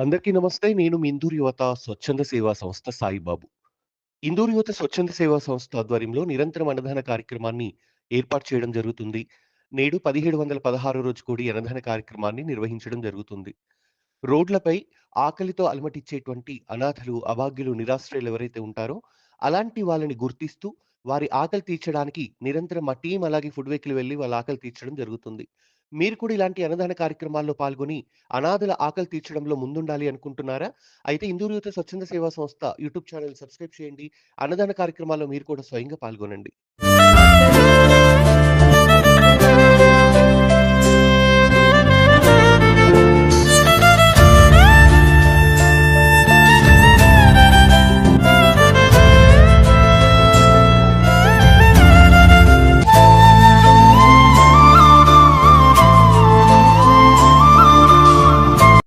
అందరికీ నమస్తే. నేను మీ ఇందూరు యువత స్వచ్ఛంద సేవా సంస్థ సాయిబాబు. ఇందూరు యువత స్వచ్ఛంద సేవా సంస్థ ఆధ్వర్యంలో నిరంతరం అన్నదాన కార్యక్రమాన్ని ఏర్పాటు చేయడం జరుగుతుంది. నేడు 1716 రోజు కూడి అన్నదాన కార్యక్రమాన్ని నిర్వహించడం జరుగుతుంది. రోడ్లపై ఆకలితో అలమటించేటువంటి అనాథలు, అభాగ్యులు, నిరాశ్రయులు ఎవరైతే ఉంటారో, అలాంటి వాళ్ళని గుర్తిస్తూ, వారి ఆకలి తీర్చడానికి నిరంతరం మా టీమ్ అలాగే ఫుడ్ వెహికల్ వెళ్లి వాళ్ళ ఆకలి తీర్చడం జరుగుతుంది. మీరు కూడా ఇలాంటి అన్నదాన కార్యక్రమాల్లో పాల్గొని, అనాథల ఆకలి తీర్చడంలో ముందుండాలి అనుకుంటున్నారా? అయితే హిందూ యూత్ స్వచ్ఛంద సేవా సంస్థ యూట్యూబ్ ఛానెల్ సబ్స్క్రైబ్ చేయండి. అన్నదాన కార్యక్రమాల్లో మీరు కూడా స్వయంగా పాల్గొనండి.